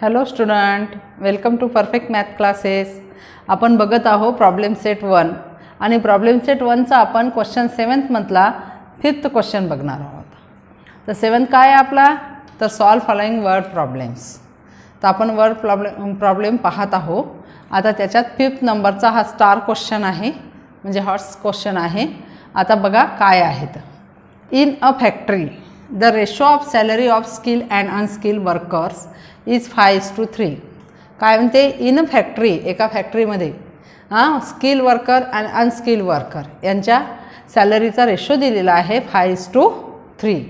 Hello student, welcome to perfect math classes. आपण बघत आहो प्रॉब्लेम सेट 1 आणि प्रॉब्लेम सेट 1चा आपण क्वेश्चन 7th मधला 5th क्वेश्चन बघणार आहोत. तर 7th काय आहे आपला, तर सॉल्व फॉलोइंग वर्ड प्रॉब्लेम्स. तर आपण वर्ड प्रॉब्लेम पाहत आहोत. आता त्याच्यात 5th नंबरचा हा स्टार क्वेश्चन आहे, म्हणजे हॉट्स क्वेश्चन आहे. आता बघा काय आहेत. In a factory the ratio of salary of skill and unskilled workers is 5:3. काय म्हणते, इन अ फॅक्टरी, एका फॅक्टरीमध्ये स्किल वर्कर आणि अनस्किल वर्कर यांच्या सॅलरीचा रेशो दिलेला आहे 5:3.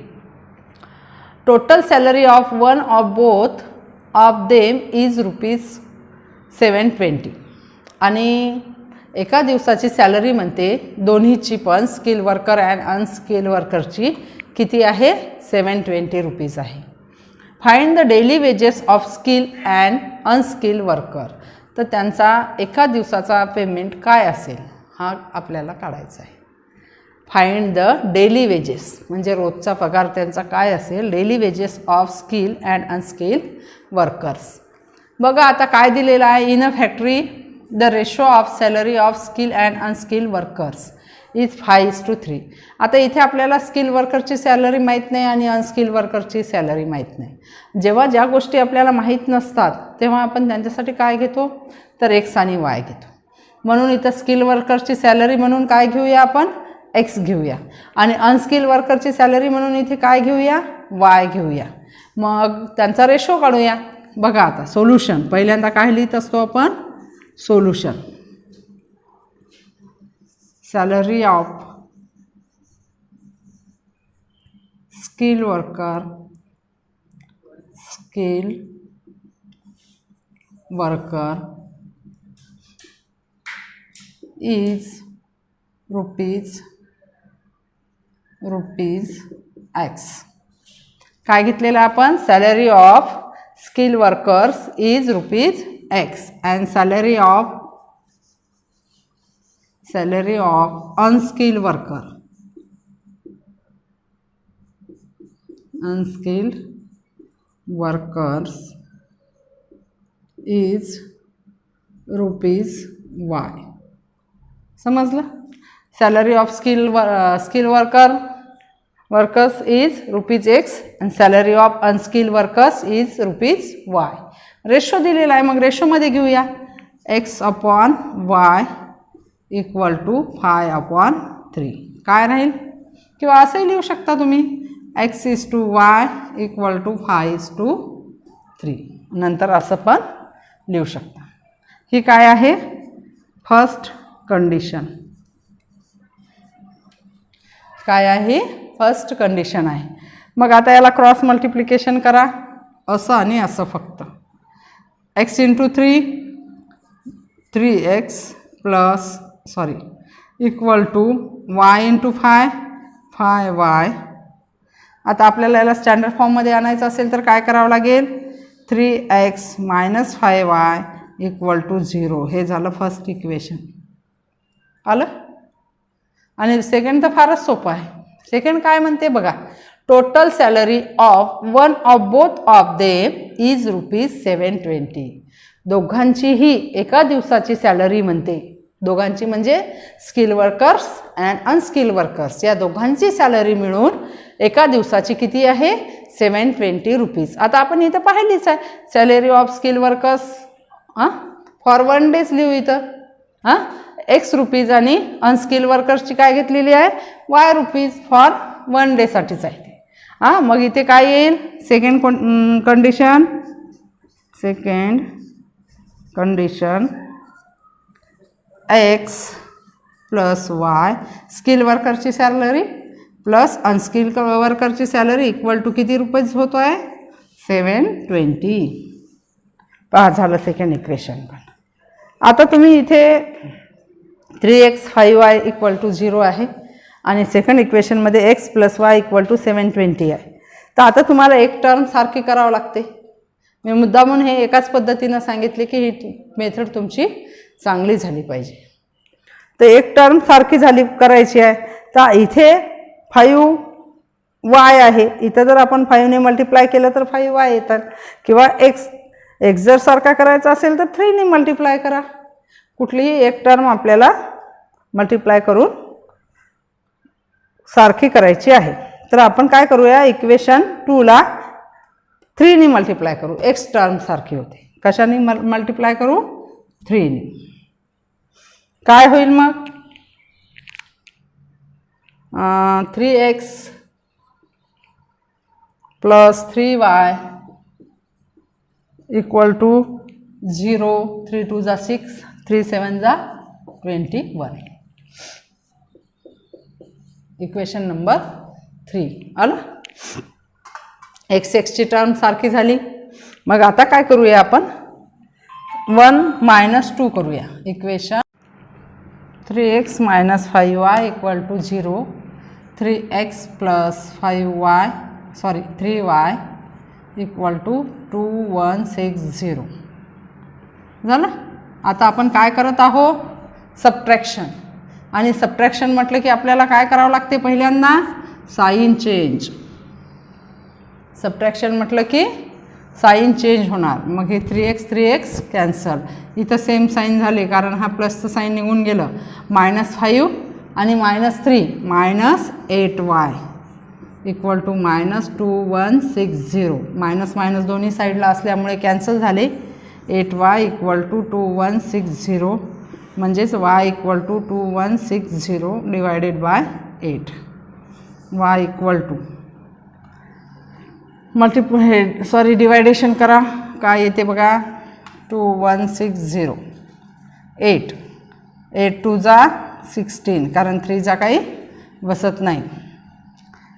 Total salary of one of both of them is ₹720. आणि एका दिवसाची सॅलरी म्हणते दोन्हीची पण, स्किल वर्कर अँड अनस्किल वर्करची किती आहे, ₹720 आहे. Find the daily wedges of skill and unskilled worker. तर त्यांचा एका दिवसाचा पेमेंट काय असेल हा आपल्याला काढायचा आहे. फाइंड द डेली वेजेस म्हणजे रोजचा पगार त्यांचा काय असेल, daily wedges of skill and unskilled workers. बघा आता काय दिलेलं आहे. In a factory the ratio of salary of skill and unskilled workers is 5:3. आता इथे आपल्याला स्किल वर्करची सॅलरी माहीत नाही आणि अनस्किल वर्करची सॅलरी माहीत नाही. जेव्हा ज्या गोष्टी आपल्याला माहीत नसतात तेव्हा आपण त्यांच्यासाठी काय घेतो, तर एक्स आणि वाय घेतो. म्हणून इथं स्किल वर्करची सॅलरी म्हणून काय घेऊया आपण, एक्स घेऊया. आणि अनस्किल वर्करची सॅलरी म्हणून इथे काय घेऊया, वाय घेऊया. मग त्यांचा रेशो काढूया. बघा आता सोल्युशन, पहिल्यांदा काय लिहित असतो आपण, solution. Salary of skill worker is rupees x. काय घेतलेलं आपण, salary of skill workers is rupees x and salary of unskilled workers is ₹y. समजलं. Salary of skill workers is ₹x and salary of unskilled workers is ₹y. Ratio दिलेला आहे, मग रेशोमध्ये घेऊया. x/y equal to 5/3. काय राहील, किंवा असंही लिहू शकता तुम्ही, x/y इक्वल टू 5:3. नंतर असं पण लिहू शकता. ही काय आहे, फर्स्ट कंडिशन. काय आहे, फर्स्ट कंडिशन आहे. मग आता याला क्रॉस मल्टिप्लिकेशन करा, असं आणि असं फक्त. x/3 3x plus equal to y/5 5y. आता आपल्याला याला स्टँडर्ड फॉर्ममध्ये आणायचं असेल तर काय करावं लागेल, 3x - 5y इक्वल टू 0. हे झालं फर्स्ट इक्वेशन. आलं. आणि सेकंड तर फारच सोपं आहे. सेकंड काय म्हणते बघा, total salary of one of both of them is ₹720. दोघांचीही एका दिवसाची सॅलरी म्हणते, दोघांची म्हणजे skill workers and unskilled workers या दोघांची सॅलरी मिळून एका दिवसाची किती आहे, ₹720. आता आपण इथं पाहिलीच आहे, salary of skill workers for 1 days लिहू इथं ₹x आणि अनस्किल वर्कर्सची काय घेतलेली आहे, ₹y फॉर 1 डेसाठीच आहे ते. मग इथे काय येईल, second condition x plus y skill वर्करची सॅलरी प्लस अनस्किल वर्करची सॅलरी इक्वल टू किती रुपीज होतो आहे, 720. पहा झालं सेकंड इक्वेशन पण. आता तुम्ही इथे 3x 5y इक्वल टू 0 आहे आणि सेकंड इक्वेशनमध्ये x plus y equal to 720 आहे. तर आता तुम्हाला एक टर्म सारखी करावं लागते. मी मुद्दा म्हणून हे एकाच पद्धतीनं सांगितले की ही मेथड तुमची चांगली झाली पाहिजे. तर एक टर्म सारखी करायची आहे. तर इथे 5y आहे, इथं जर आपण 5 ने मल्टिप्लाय केलं तर 5y येतात, किंवा एक्स जर सारखा करायचा असेल तर 3 ने मल्टिप्लाय करा. कुठलीही एक टर्म आपल्याला मल्टिप्लाय करून सारखी करायची आहे. तर आपण काय करूया, इक्वेशन 2 ला 3 ने मल्टिप्लाय करू. एक्स टर्म सारखी होते. कशाने मल्टिप्लाय करू, 3 ने. काय होईल मग, 3x plus 3y equal to 0. 3 2 जा 6, 3 7 जा 21. इक्वेशन नंबर 3 आलं. x ची टर्म सारखी झाली. मग आता काय करूया आपण, 1 - 2 करूया. Equation 3x - 5y equal to 0. 3x plus 3y equal to 2160 झालं. आता आपण काय करत आहोत, सबट्रॅक्शन. आणि सबट्रॅक्शन म्हटलं की आपल्याला काय करावं लागते, पहिल्यांदा साइन चेंज. सबट्रॅक्शन म्हटलं की साइन चेंज होणार. मग हे 3x कॅन्सल. इथं सेम साइन झाले कारण हा प्लसचं साइन निघून गेलं. -5 आणि -3 -8y equal to -2160. Minus minus दोन्ही साईडला असल्यामुळे कॅन्सल झाले. 8y इक्वल टू 2160 म्हणजेच y equal to 2160 divided by 8. y equal to division करा. काय येते बघा, 2160. 8 2 जा 16 कारण 3 जा काही बसत नाही.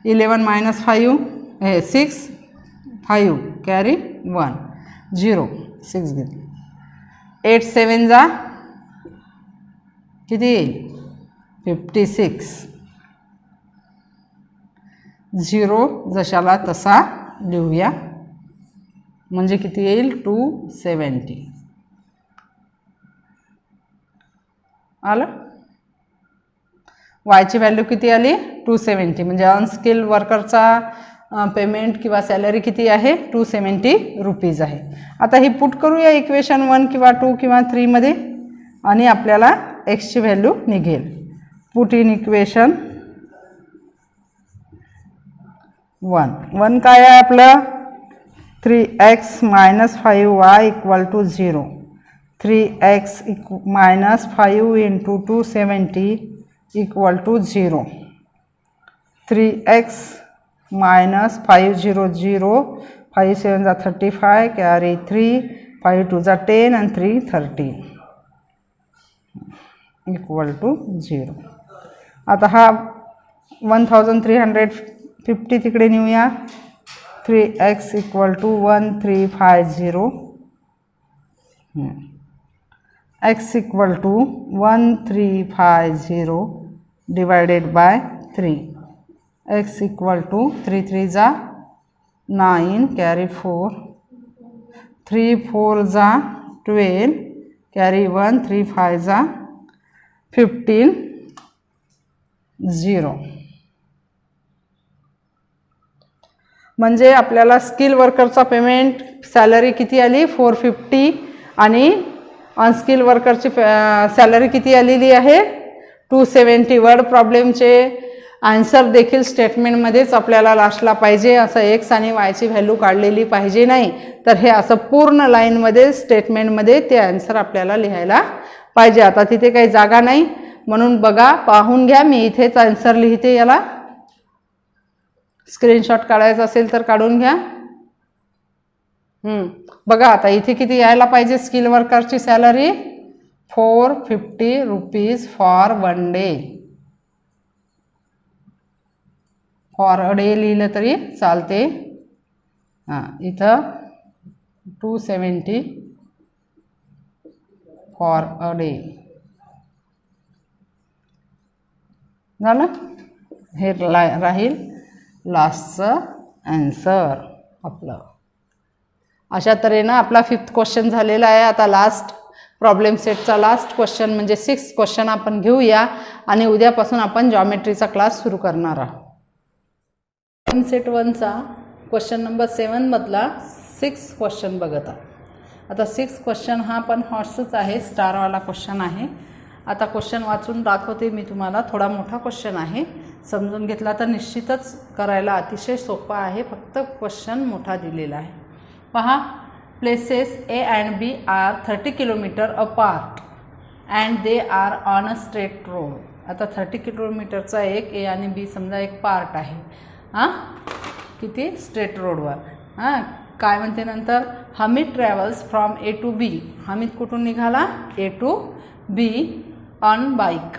11 - 5 हे 6 5 कॅरी 1 0 6 घेतली. 8 7 जा किती येईल, 56. 0 जशाला तसा लिहूया म्हणजे किती येईल, 270 आलं. वायची व्हॅल्यू किती आली, 270. म्हणजे अनस्किल्ड वर्करचा पेमेंट किंवा सॅलरी किती आहे, 270 रुपीज आहे. आता ही पुट करूया इक्वेशन 1 किंवा 2 किंवा 3 मध्ये आणि आपल्याला एक्सची व्हॅल्यू निघेल. पुट इन इक्वेशन 1 काय आहे आपलं, 3x - 5y equal to 0. 3x - 5 into 270 equal to 0. 3x - 5 0 0 5 7 जा 35 कॅरी 3 5 2 जा 10 आणि 3 13 इक्वल टू 0. आता हा 1350 तिकडे नेऊया. 3x equal to 1350. x equal to 1350 divided by 3. x equal to 3 3 जा 9 कॅरी 4 3 4 जा 12 कॅरी 1 3 5 जा 15 0. म्हणजे आपल्याला स्किल वर्करचा पेमेंट सॅलरी किती आली, 450 आणि अनस्किल वर्करची सॅलरी किती आलेली आहे, 270. वर्ड प्रॉब्लेमचे आन्सर देखील स्टेटमेंटमध्येच आपल्याला लास्टला पाहिजे. असं एक्स आणि वायची व्हॅल्यू काढलेली पाहिजे नाही. तर हे असं पूर्ण लाईनमध्ये स्टेटमेंटमध्ये ते आन्सर आपल्याला लिहायला पाहिजे. आता तिथे काही जागा नाही म्हणून बघा, पाहून घ्या. मी इथेच आन्सर लिहिते. याला स्क्रीनशॉट काढायचा असेल तर काढून घ्या. बघा आता इथे किती यायला पाहिजे, स्किल वर्करची salary 450 rupees for 1 day. For a day लिहिलं तरी चालते. इथं 270 फॉर अ डे झालं. हे राहील लास्टचं आन्सर आपलं. अशा तऱ्हेनं आपला 5th क्वेश्चन झालेला आहे. आता लास्ट प्रॉब्लेम सेटचा लास्ट क्वेश्चन म्हणजे 6th क्वेश्चन आपण घेऊया आणि उद्यापासून आपण जॉमेट्रीचा क्लास सुरू करणार आहोत. प्रॉब्लेम सेट 1चा क्वेश्चन नंबर 7 मधला 6th क्वेश्चन बघत आहोत. आता 6 क्वेश्चन हा पण हॉर्सच आहे, स्टारवाला क्वेश्चन आहे. आता क्वेश्चन वाचून दाखवते मी तुम्हाला. थोडा मोठा क्वेश्चन आहे, समजून घेतला तर निश्चितच करायला अतिशय सोपा आहे, फक्त क्वेश्चन मोठा दिलेला आहे. पहा, places A and B are 30 kilometre apart and they are on a straight road. आता 30 किलोमीटरचा एक A आणि B समजा एक पार्ट आहे, हां किती स्ट्रेट रोडवर. हां काय म्हणते नंतर, Hamid travels from A to B. Hamid कुठून निघाला, A to B on bike.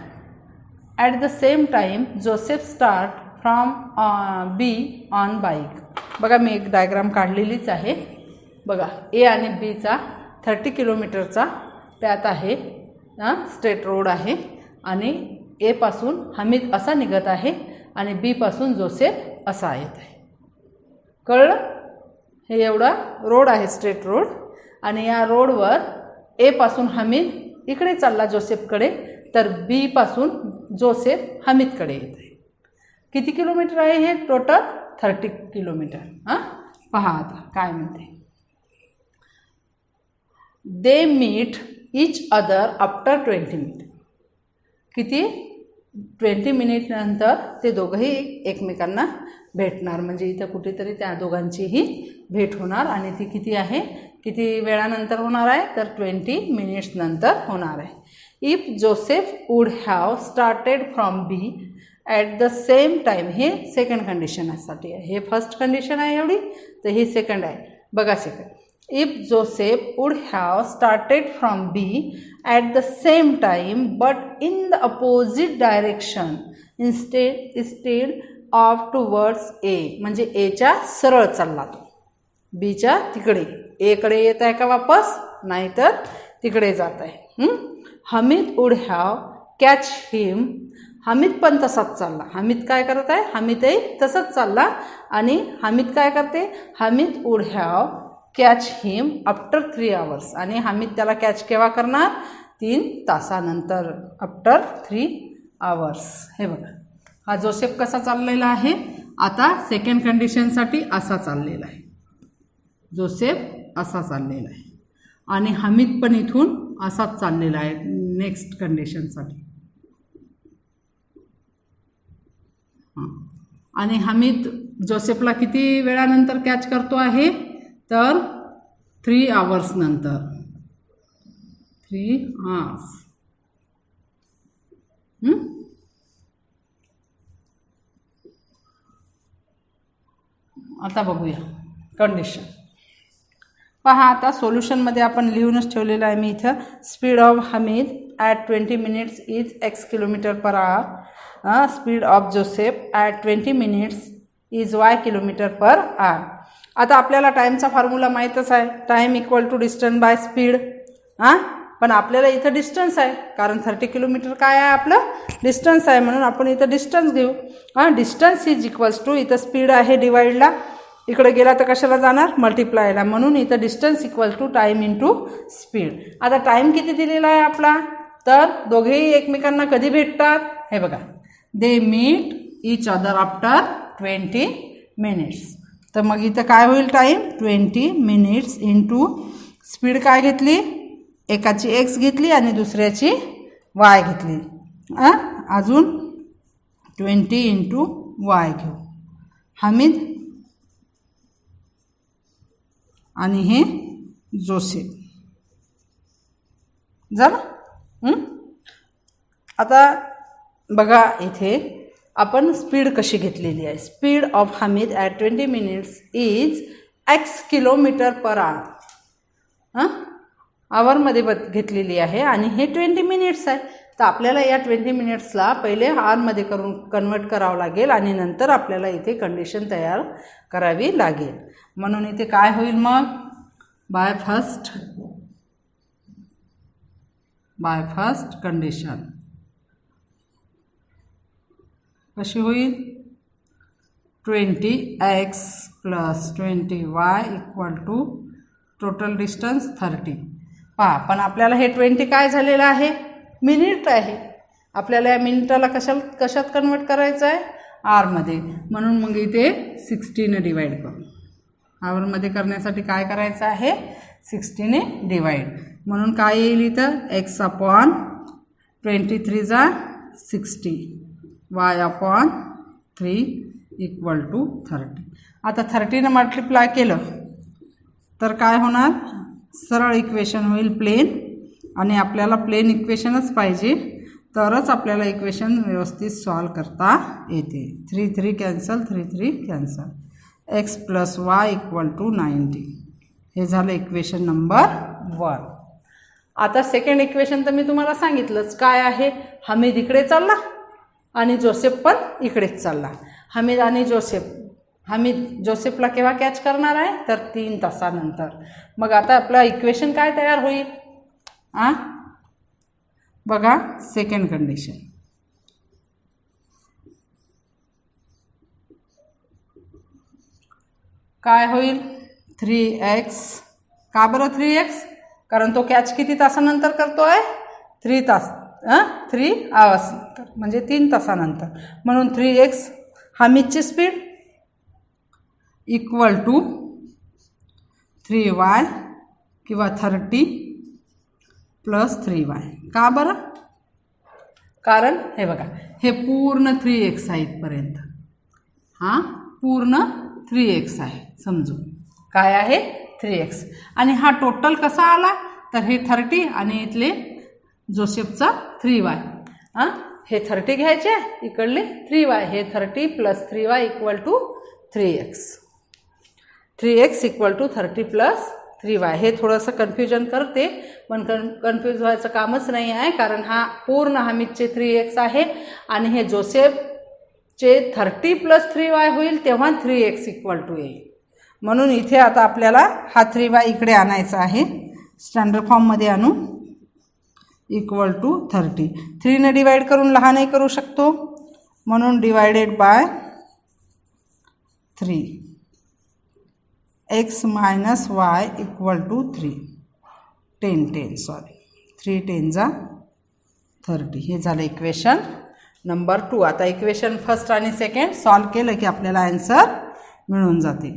At the same time Joseph start from B on bike. बघा मी एक डायग्राम काढलेलीच आहे. बघा A आणि Bचा 30 किलोमीटरचा पॅथ आहे, स्ट्रेट रोड आहे आणि A पासून हमीद असा निघत आहे आणि B पासून जोसेफ असा येत आहे. कळलं, हे एवढा रोड आहे स्ट्रेट रोड आणि या रोडवर A पासून हमीद इकडे चालला जोसेफकडे, तर B पासून जोसेफ हमीदकडे येत आहे. किती किलोमीटर आहे हे टोटल, 30 किलोमीटर. हां पहा आता काय म्हणते, they meet each other after 20 minute. किती, 20 मिनिट नंतर ते दोघंही एकमेकांना भेटणार. म्हणजे इथं कुठेतरी त्या दोघांचीही भेट होणार आणि ती किती आहे, किती वेळानंतर होणार आहे, तर 20 मिनिट्स नंतर होणार आहे. If Joseph would have started from B at the same time. हे सेकंड कंडिशनसाठी आहे, हे फर्स्ट कंडिशन आहे एवढी, तर ही सेकंड आहे. बघा second, if Joseph would have started from B at the same time but in the opposite direction instead of towards A. म्हणजे Aच्या सरळ चालला तो, Bच्या तिकडे, Aकडे येत आहे का वापस, नाहीतर तिकडे जात आहे. Hamid would have catch him. Hamid पण तसाच चालला. हमीद काय करत आहे, हमीदही तसंच चालला आणि हमीद काय करते, Hamid would have catch him after 3 hours. आणि हमीद त्याला कॅच केव्हा करणार, 3 तासानंतर, आफ्टर 3 आवर्स. हे बघा हा जोसेफ कसा चाललेला आहे, आता सेकंड कंडिशनसाठी असा चाललेला आहे. जोसेफ असा चाललेला आहे आणि हमीद पण इथून असाच चाललेला आहे नेक्स्ट कंडिशनसाठी. आणि हमीद जोसेफला किती वेळानंतर कॅच करतो आहे, तर 3 आवर्स नंतर, 3 आवर्स. आता बघूया कंडिशन. पहा आता सोल्युशनमध्ये आपण लिहूनच ठेवलेलं आहे मी इथं. Speed of Hamid at 20 minutes is x kilometre per hour. Speed of Joseph at 20 minutes is y kilometre per hour. आता आपल्याला टाईमचा फॉर्म्युला माहीतच आहे, time equal to distance by speed. हां पण आपल्याला इथं डिस्टन्स आहे, कारण 30 किलोमीटर काय आहे आपलं, डिस्टन्स आहे, म्हणून आपण इथं डिस्टन्स घेऊ. डिस्टन्स इज इक्वल्स टू, इथं स्पीड आहे डिवाइडला, इकडे गेला तर कशाला जाणार, मल्टिप्लायला, म्हणून इथं distance equal to time into speed. आता टाईम किती दिलेला आहे आपला, तर दोघेही एकमेकांना कधी भेटतात, हे बघा, they meet each other after 20 minutes. तर मग इथं काय होईल, टाईम 20 मिनिट्स इंटू स्पीड काय घेतली, एकाची x घेतली आणि दुसऱ्याची y घेतली. अजून 20 इंटू y घेऊ. हमीद आणि हे जोसेफ झालं. आता बघा इथे आपण स्पीड कशी घेतलेली आहे. Speed of Hamid at 20 minutes is x kilometre per hour. आवरमध्ये घेतलेली आहे आणि हे 20 मिनिट्स आहे. तर आपल्याला या 20 मिनिट्सला पहिले आवरमध्ये कन्वर्ट करावं लागेल आणि नंतर आपल्याला इथे कंडिशन तयार करावी लागेल. म्हणून इथे काय होईल मग, बाय फर्स्ट कंडिशन कशी होईल, 20x + 20y equal to total distance 30. पहा पण आपल्याला हे 20 काय झालेलं आहे, मिनिट आहे. आपल्याला या मिनिटाला कशात कन्वर्ट करायचं आहे, आरमध्ये. म्हणून मग इथे 60 ने डिवाइड करू. आवरमध्ये करण्यासाठी काय करायचं आहे, 60ने डिवाइड, म्हणून काय येईल इथं x अपॉन 23 जा 60 y अपॉन 3 इक्वल टू 30. आता 30ने मल्टिप्लाय केलं तर काय होणार, सरळ इक्वेशन होईल प्लेन, आणि आपल्याला प्लेन इक्वेशनच पाहिजे तरच आपल्याला इक्वेशन व्यवस्थित सॉल्व करता येते. 3 3 cancel, 3 3 cancel, x plus Y equal to 90. हे झालं इक्वेशन नंबर 1. आता सेकंड इक्वेशन तर मी तुम्हाला सांगितलंच काय आहे, हमीद इकडे चालला आणि जोसेफ पण इकडेच चालला. हमीद आणि हमीद जोसेफला केव्हा कॅच करणार आहे, तर 3 तासानंतर. मग आता आपलं इक्वेशन काय तयार होईल, बघा सेकंड कंडिशन. काय होईल 3x. का बरं 3x, कारण तो कॅच किती तासानंतर करतो आहे, 3 तास 3 आवर्स नंतर, म्हणजे 3 तासानंतर. म्हणून 3x हमीदची speed equal to 3y किंवा 30 प्लस 3y. का बरं, कारण हे बघा हे पूर्ण 3x आहे इथपर्यंत, पूर्ण 3x आहे समजू, काय आहे 3x. आणि हा टोटल कसा आला, तर हे 30 आणि इथले जोसेफचा 3y. हे 30 घ्यायचे, इकडले 3y, हे 30 plus 3y equal to 3x. 3x equal to 30 plus 3y. हे थोडंसं कन्फ्युजन करते, पण कन्फ्यूज व्हायचं कामच नाही आहे, कारण हा पूर्ण हमीदचे 3x आहे आणि हे जोसेफचे 30 प्लस 3y होईल तेव्हा 3x इक्वल टू येईल. म्हणून इथे आता आपल्याला हा 3y इकडे आणायचा आहे, स्टँडर्ड फॉर्ममध्ये आणू, इक्वल टू 30. 3ने डिवाइड करून लहानही करू शकतो, म्हणून divided by 3. x minus y equal to 3. 10 3 10 जा 30. हे झालं इक्वेशन नंबर 2. आता इक्वेशन फर्स्ट आणि सेकंड सॉल्व केलं की आपल्याला आन्सर मिळून जाते.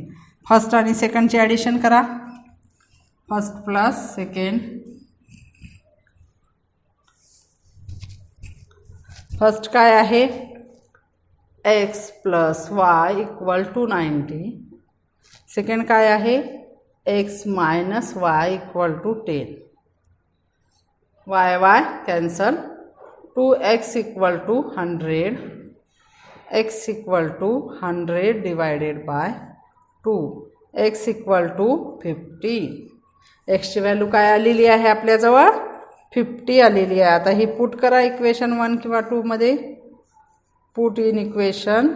फर्स्ट आणि सेकंडचे ॲडिशन करा, फर्स्ट प्लस सेकंड. फर्स्ट काय आहे, x plus Y equal to 90. Second काय आहे, x minus Y equal to 10. y cancel, 2x equal to 100. x equal to 100 divided by 2. x equal to 50. एक्सची व्हॅल्यू काय आलेली आहे आपल्याजवळ, 50 आलेली आहे. आता ही पुट करा इक्वेशन 1 किंवा 2 मध्ये. पुट इन इक्वेशन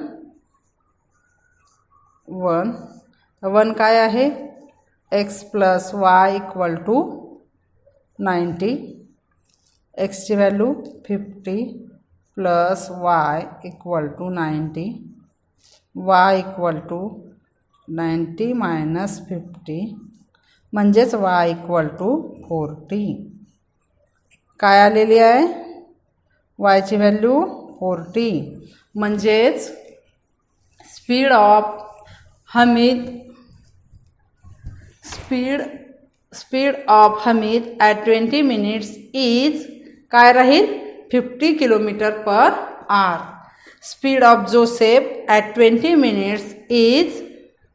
1 काय आहे, x plus Y equal to 90. एक्सची value 50 plus Y equal to 90. Y equal to 90 minus 50 म्हणजेच वाय इक्वल टू 40. काय आलेली आहे, वायची व्हॅल्यू 40. म्हणजेच speed of Hamid at 20 minutes is काय राहील, 50 km/h. Speed of Joseph at 20 minutes is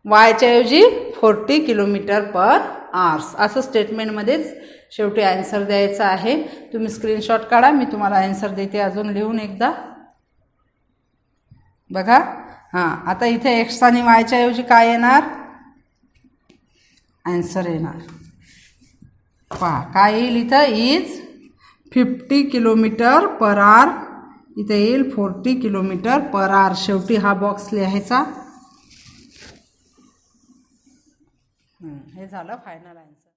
वायच्या ऐवजी 40 km/h. असं स्टेटमेंटमध्येच शेवटी आन्सर द्यायचा आहे. तुम्ही स्क्रीनशॉट काढा, मी तुम्हाला आन्सर देते अजून लिहून एकदा. बघा आता इथे एक्स आणि वायच्या ऐवजी काय येणार, आन्सर येणार. पहा काय येईल इथं, इज 50 km/h. इथे येईल 40 km/h. शेवटी हा बॉक्स लिहायचा. हे झालं फायनल आन्सर.